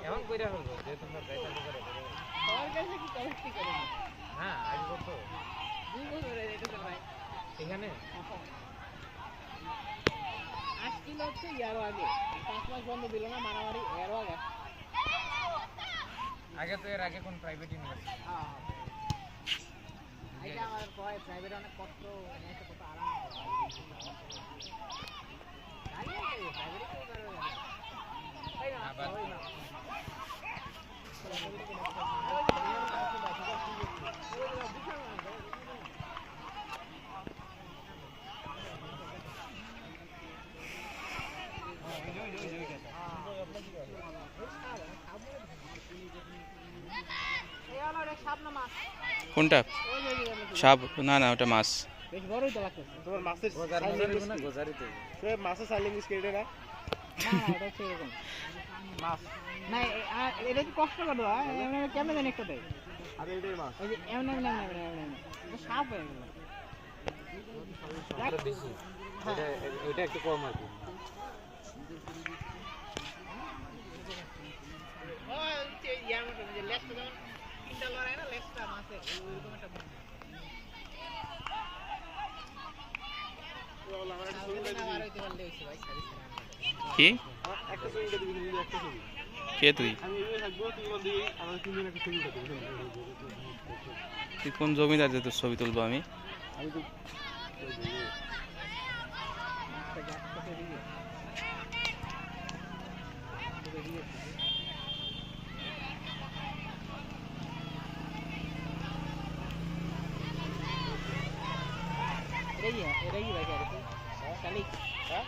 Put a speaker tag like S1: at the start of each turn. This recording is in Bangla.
S1: এমন কইরা হলো যে তোমরা গাইতে করে তোর কাছে কি কষ্ট করে হ্যাঁ আজ কত 2 বছর হয়ে গেছে ভাই এখানে 8 কিলো হচ্ছে ইয়ারও আগে 5 মাস বন্ধ দিল না মারামারি এরও আগে তো এর আগে কোন প্রাইভেট ইউনিভার্সিটি হ্যাঁ এটা আমার কয় প্রাইভেট অনেক কষ্ট এত কত আরাম প্রাইভেট তো করে তাই না
S2: কোনটা সাপ না না ওটা মাছ
S1: বেশ বড়ই তো লাগছে তোমার মাছের গোজারিতে সে মাছের সাইলিং স্কেটে না না এটা হচ্ছে এরকম মাছ না এটা কি কষ্ট করবে কেমন জানি একটা দেয় আরে এটাই মাছ ওই যে এমন সাপ হয়ে গেল এটা একটু কম আর কি
S2: কি কে তুই তুই কোন জমিদার যে তোর ছবি তুলবো আমি
S1: এটাই ভাই